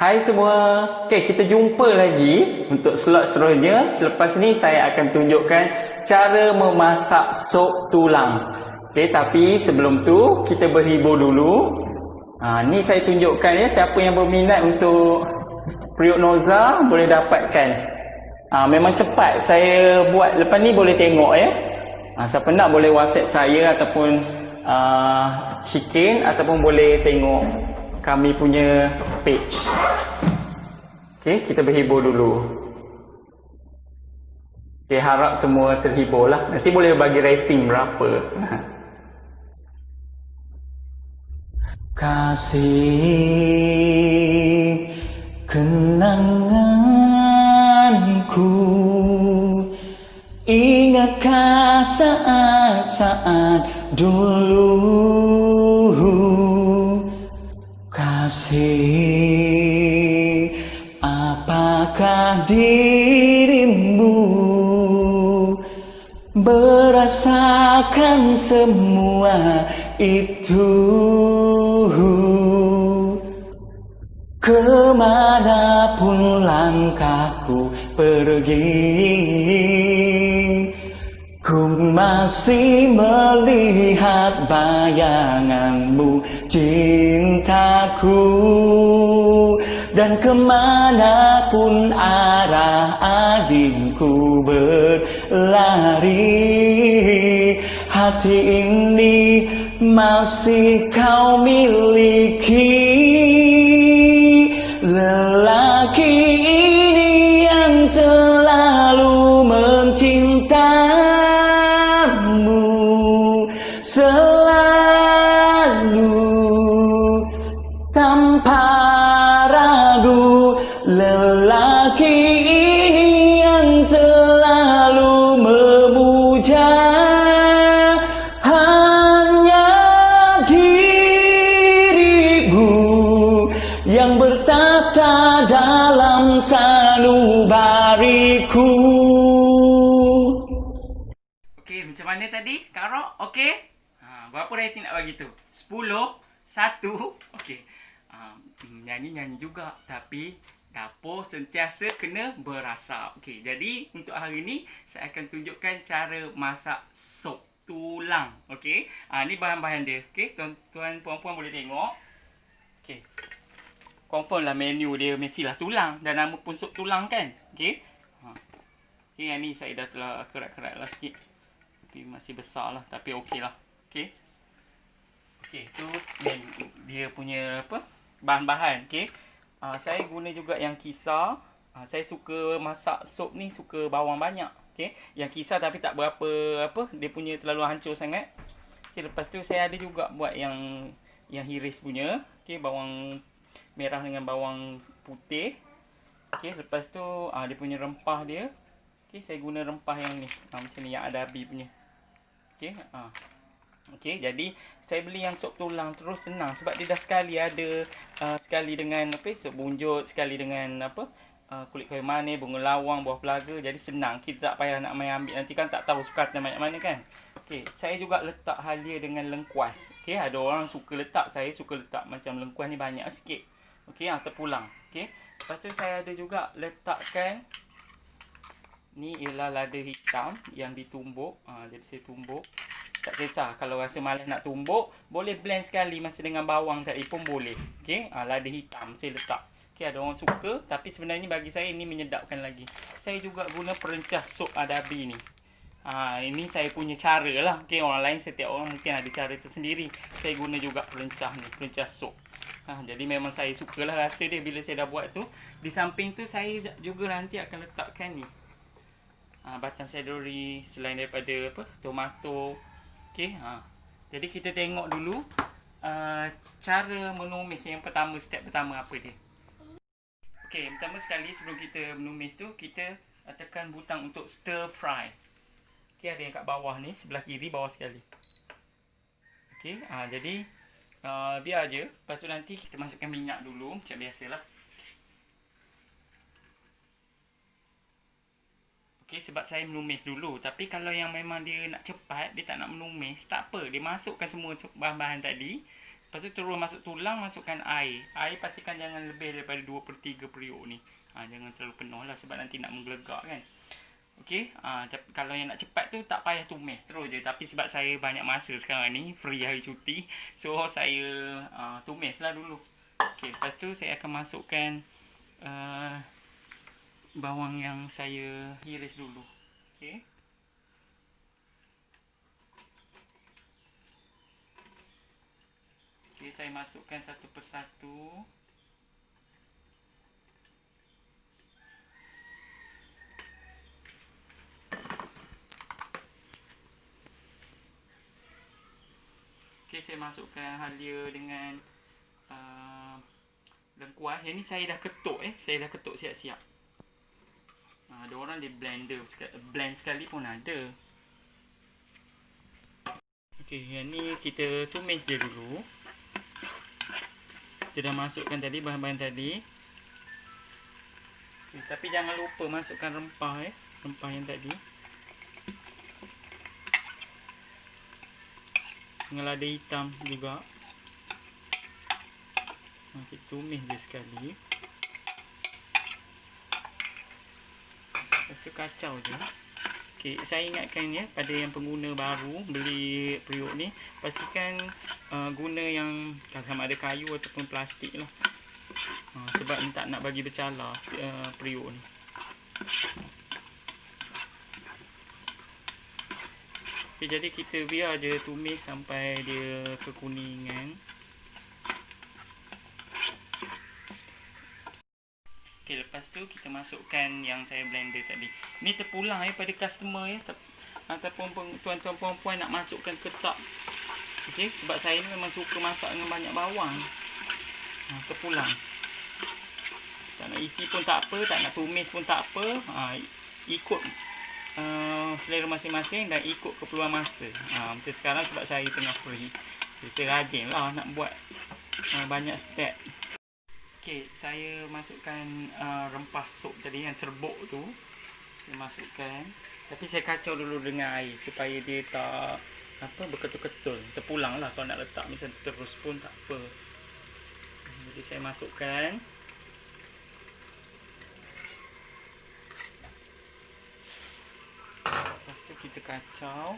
Hai semua. Okey, kita jumpa lagi untuk slot seterusnya. Selepas ni saya akan tunjukkan cara memasak sup tulang. Okey, tapi sebelum tu kita berhibur dulu. Ni saya tunjukkan ya, siapa yang berminat untuk periuk noza boleh dapatkan. Memang cepat saya buat. Lepas ni boleh tengok ya. Siapa nak boleh WhatsApp saya ataupun Shikin ataupun boleh tengok kami punya page. Okey, kita berhibur dulu. Okey, harap semua terhibur lah. Nanti boleh bagi rating berapa. Kasih kenanganku, ingatkah saat-saat dulu. Kasih, apakah dirimu merasakan semua itu? Kemanapun langkahku pergi, ku masih melihat bayanganmu, cintaku. Dan kemanapun arah anginku berlari, hati ini masih kau miliki. Lelaki ini yang selalu mencintamu, selalu tanpa ragu. Lelaki ini yang selalu memuja hanya dirimu yang bertata dalam sanubariku. Okey, macam mana tadi? Kak Rok, okey? Berapa rating nak bagi tu? 10? 1? Okey. Nyanyi-nyanyi juga, tapi dapur sentiasa kena berasap. Okey, jadi untuk hari ni saya akan tunjukkan cara masak sup tulang. Okey. Ni bahan-bahan dia. Okey, tuan-tuan puan-puan boleh tengok. Okey. Confirm lah menu dia mestilah tulang, dan nama pun sup tulang kan. Okey. Okey, yang ni saya dah telah kerat-kerat lah sikit. Tapi masih besar lah, tapi okey lah. Okey. Okey, tu dia punya apa? Bahan-bahan. Okey. Saya guna juga yang kisar. Saya suka masak sup ni suka bawang banyak. Okey. Yang kisar tapi tak berapa apa, dia punya terlalu hancur sangat. Okey, lepas tu saya ada juga buat yang hiris punya. Okey, bawang merah dengan bawang putih. Okey, lepas tu dia punya rempah dia. Okey, saya guna rempah yang ni. Macam ni, yang adabi punya. Okey, okey, jadi saya beli yang sup tulang terus senang sebab dia dah sekali ada sekali dengan apa, sup bunjut, sekali dengan apa, kulit kayu manis, bunga lawang, buah pelaga. Jadi senang, kita tak payah nak main ambil, nanti kan tak tahu sukatan banyak mana kan. Okey, saya juga letak halia dengan lengkuas. Okey, ada orang suka letak, saya suka letak macam lengkuas ni banyak sikit. Okey, terpulang. Okey, lepas tu saya ada juga letakkan ni ialah lada hitam yang ditumbuk. Jadi saya tumbuk. Tak kisah, kalau rasa malas nak tumbuk, boleh blend sekali masa dengan bawang tadi pun boleh. Okey, lada hitam saya letak. Okey, ada orang suka, tapi sebenarnya bagi saya ini menyedapkan lagi. Saya juga guna perencah sup adabi ni. Ini saya punya cara lah. Okey, orang lain, setiap orang mungkin ada cara tersendiri. Saya guna juga perencah ni, perencah sup. Jadi memang saya sukalah rasa dia bila saya dah buat tu. Di samping tu saya juga nanti akan letakkan ni, batang seledri, selain daripada apa, tomato. Okey, jadi kita tengok dulu cara menumis yang pertama, step pertama apa dia. Okey, pertama sekali sebelum kita menumis tu, kita tekan butang untuk stir fry. Okey, ada yang kat bawah ni, sebelah kiri bawah sekali. Okey, jadi biar aje. Lepas tu nanti kita masukkan minyak dulu macam biasalah. Okey, sebab saya menumis dulu. Tapi kalau yang memang dia nak cepat, dia tak nak menumis, tak apa. Dia masukkan semua bahan-bahan tadi. Lepas tu terus masuk tulang, masukkan air. Air pastikan jangan lebih daripada 2/3 periuk ni. Jangan terlalu penuh lah sebab nanti nak menggelegak kan. Okey, kalau yang nak cepat tu tak payah tumis terus je. Tapi sebab saya banyak masa sekarang ni, free hari cuti, so saya tumis lah dulu. Okey, lepas tu saya akan masukkan bawang yang saya iris dulu. Okey. Okey, saya masukkan satu persatu. Okay, saya masukkan halia dengan lengkuas. Yang ni saya dah ketuk Saya dah ketuk siap-siap. Ada orang dia blend sekali pun ada. Okey, yang ni kita tumis je dulu. Kita dah masukkan tadi bahan-bahan tadi. Okay, tapi jangan lupa masukkan rempah rempah yang tadi. Dengan lada hitam juga. Kita tumis je sekali. Lepas tu kacau je. Okay, saya ingatkan pada yang pengguna baru beli periuk ni, pastikan guna yang sama ada kayu ataupun plastik lah. Sebab tak nak bagi bercalar periuk ni. Okay, jadi kita biar je tumis sampai dia kekuningan. Okay, lepas tu kita masukkan yang saya blender tadi. Ni terpulang pada customer ataupun tuan-tuan puan-puan nak masukkan ketak. Okay, sebab saya ni memang suka masak dengan banyak bawang. Terpulang. Tak nak isi pun tak apa, tak nak tumis pun tak apa. Ikut selera masing-masing dan ikut keperluan masa. Macam sekarang sebab saya tengah free, saya rajin lah nak buat banyak step. Okay, saya masukkan rempah sup tadi yang serbuk tu. Saya masukkan, tapi saya kacau dulu dengan air supaya dia tak berketul-ketul. Terpulang lah kalau nak letak macam terus pun tak apa. Jadi saya masukkan. Lepas tu kita kacau.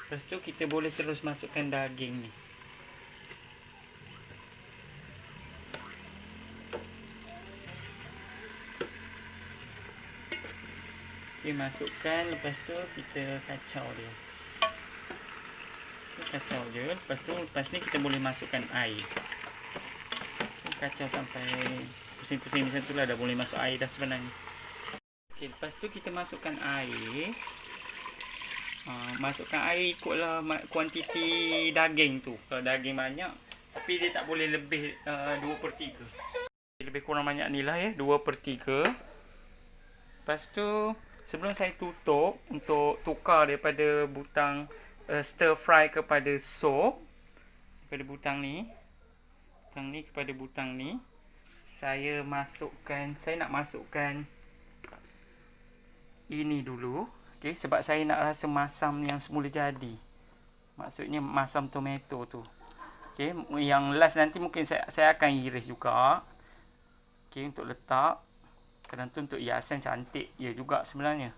Lepas tu kita boleh terus masukkan daging ni. Okay, masukkan. Lepas tu kita kacau dia. Kacau je. Lepas ni kita boleh masukkan air. Kacau sampai pusing-pusing macam tu lah. Dah boleh masuk air dah sebenarnya. Okay, lepas tu kita masukkan air. Masukkan air ikutlah kuantiti daging tu. Kalau daging banyak, tapi dia tak boleh lebih 2/3. Lebih kurang banyak ni lah 2/3. Lepas tu sebelum saya tutup untuk tukar daripada butang stir fry kepada sup, daripada butang ni kepada butang ni, saya nak masukkan ini dulu. Okay, sebab saya nak rasa masam yang semula jadi. Maksudnya masam tomato tu. Okay, yang last nanti mungkin saya akan iris juga. Okay, untuk letak. Kadang tu untuk hiasan cantik ya juga sebenarnya.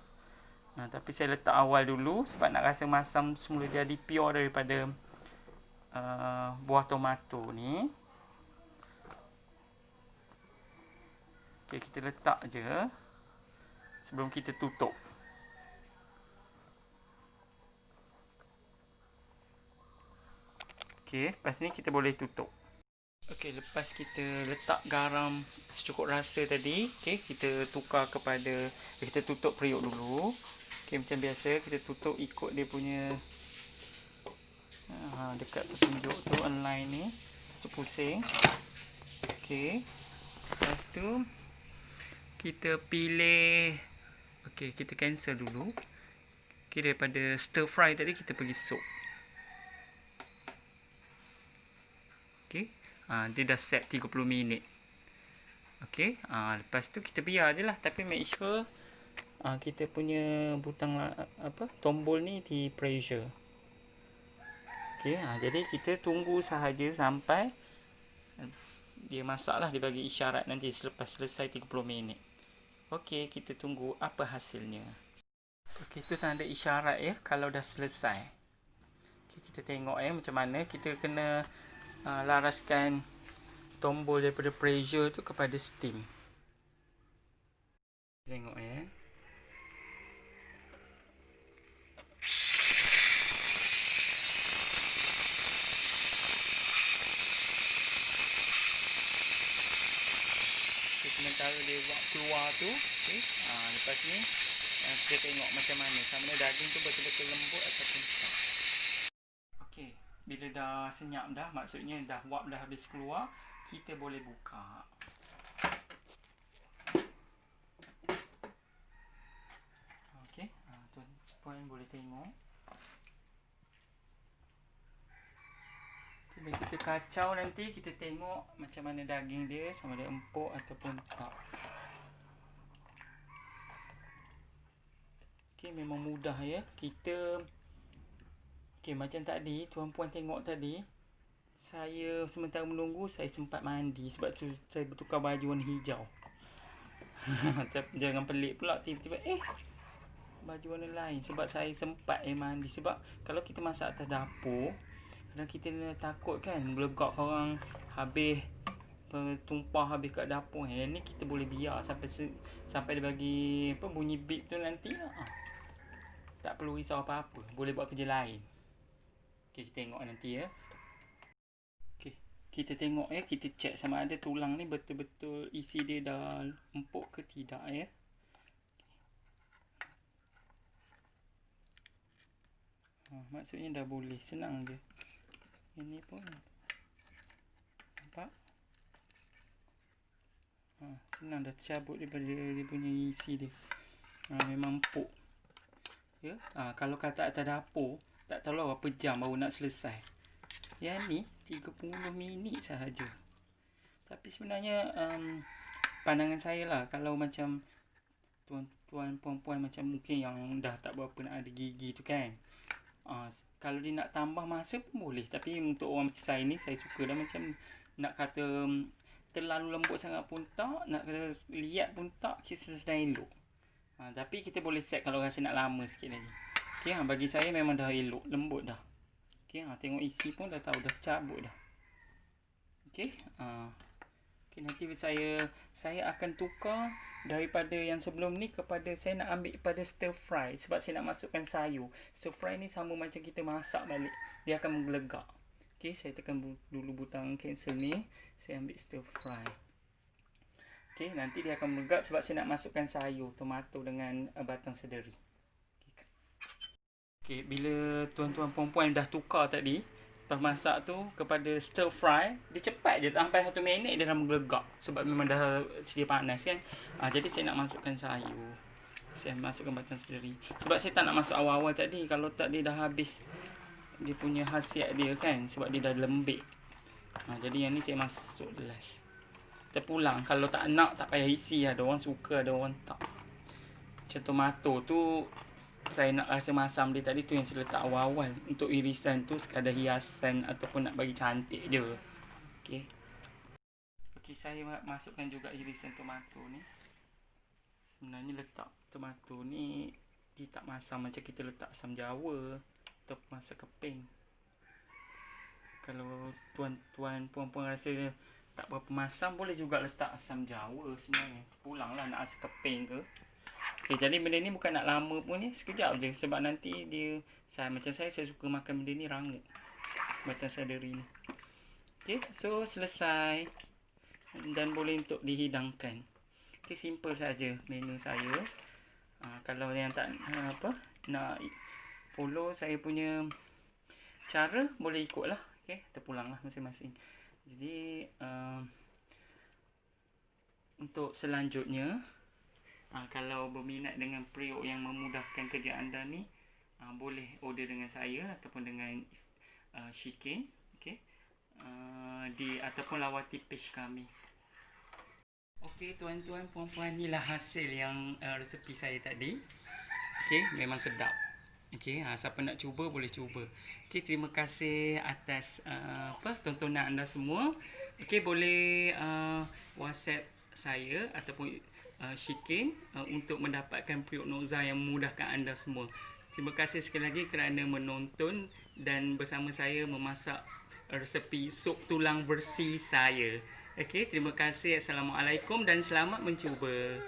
Tapi saya letak awal dulu sebab nak rasa masam semula jadi pure daripada buah tomato ni. Okay, kita letak je sebelum kita tutup. Okay, lepas ni kita boleh tutup. Okay, lepas kita letak garam secukup rasa tadi, okay, kita tukar kepada, kita tutup periuk dulu. Okay, macam biasa kita tutup ikut dia punya dekat petunjuk tu online ni. Lepas tu pusing. Okay, lepas tu kita pilih, okay, kita cancel dulu. Okay, daripada stir fry tadi kita pergi sup. Okay, dia dah set 30 minit. Okey, lepas tu kita biar je lah, tapi make sure kita punya butang tombol ni di pressure. Okey, jadi kita tunggu sahaja sampai dia masak lah, dia bagi isyarat nanti selepas selesai 30 minit. Okey, kita tunggu apa hasilnya. Okey, tu tanda isyarat ya kalau dah selesai. Okey, kita tengok macam mana kita kena laraskan tombol daripada pressure tu kepada steam. Tengok sementara dia buat keluar tu, okey. Lepas ni kita tengok macam mana sama ada daging tu betul-betul lembut ataupun tak. Okey, bila dah senyap dah, maksudnya dah wap dah habis keluar, kita boleh buka. Okey, tuan-puan boleh tengok. Bila kita kacau nanti, kita tengok macam mana daging dia, sama ada empuk ataupun tak. Okey, memang mudah ya. Kita macam tadi, tuan-puan tengok tadi, saya sementara menunggu, saya sempat mandi. Sebab tu saya bertukar baju warna hijau. Jangan pelik pula tiba-tiba baju warna lain. Sebab saya sempat mandi. Sebab kalau kita masak atas dapur, kadang kita takut kan melegak orang habis tumpah habis kat dapur. Ni kita boleh biar sampai dia bagi bunyi beep tu nanti. Tak perlu risau apa-apa. Boleh buat kerja lain. Okey, kita tengok nanti ya. Okey, kita tengok kita check sama ada tulang ni betul-betul isi dia dah empuk ke tidak ya. Maksudnya dah boleh, senang je. Ini pun nampak? Senang dah tercabut daripada dia punya isi dia. Memang empuk. Ya, kalau kata atas dapur, tak tahu berapa jam baru nak selesai. Yang ni 30 minit sahaja. Tapi sebenarnya pandangan saya lah, kalau macam tuan-tuan puan-puan macam mungkin yang dah tak berapa nak ada gigi tu kan, kalau dia nak tambah masa pun boleh. Tapi untuk orang macam saya ni, saya suka dah macam nak kata terlalu lembut sangat pun tak, nak kata liat pun tak, kita sedang elok. Tapi kita boleh set kalau rasa nak lama sikit lagi. Okey, bagi saya memang dah elok, lembut dah. Okey, tengok isi pun dah tahu dah cabut dah. Okey, nanti saya akan tukar daripada yang sebelum ni kepada saya nak ambil pada stir fry sebab saya nak masukkan sayur. Stir fry ni sama macam kita masak balik, dia akan menggelegak. Okey, saya tekan dulu butang cancel ni, saya ambil stir fry. Okey, nanti dia akan melegat sebab saya nak masukkan sayur, tomato dengan batang seledri. Okey, bila tuan-tuan puan-puan dah tukar tadi, lepas masak tu kepada stir fry, dia cepat je, sampai 1 minit dia dah melegat sebab memang dah sedia panas kan. Jadi saya nak masukkan sayur. Saya masukkan batang seledri. Sebab saya tak nak masuk awal-awal tadi, kalau tak dia dah habis dia punya khasiat dia kan, sebab dia dah lembik. Jadi yang ni saya masuk last. Terpulang, kalau tak nak tak payah isi. Ada orang suka, ada orang tak. Macam tomato tu saya nak rasa masam dia tadi tu yang saya letak awal-awal. Untuk irisan tu sekadar hiasan ataupun nak bagi cantik je. Okey, saya masukkan juga irisan tomato ni. Sebenarnya letak tomato ni dia tak masam macam kita letak asam jawa atau masak keping. Kalau tuan-tuan puan-puan rasa tak berapa masam, boleh juga letak asam jawa sebenarnya. Pulanglah nak asam keping ke. Okey, jadi benda ni bukan nak lama pun ni, sekejap je sebab nanti dia macam saya suka makan benda ni rangup. Batang seledri ni. Okey, so selesai dan boleh untuk dihidangkan. Okey, simple saja menu saya. Kalau yang tak nak follow saya punya cara, boleh ikutlah. Okey, terpulanglah masing-masing. Jadi untuk selanjutnya, kalau berminat dengan periuk yang memudahkan kerja anda ni, boleh order dengan saya ataupun dengan Shikin, okey, ataupun lawati page kami. Okey, tuan-tuan, puan-puan, inilah hasil yang resepi saya tadi. Okey, memang sedap. Okey, siapa nak cuba boleh cuba. Okey, terima kasih atas tontonan anda semua. Okey, boleh WhatsApp saya ataupun Shikin untuk mendapatkan periuk Nokza yang memudahkan anda semua. Terima kasih sekali lagi kerana menonton dan bersama saya memasak resepi sup tulang bersih saya. Okey, terima kasih. Assalamualaikum dan selamat mencuba.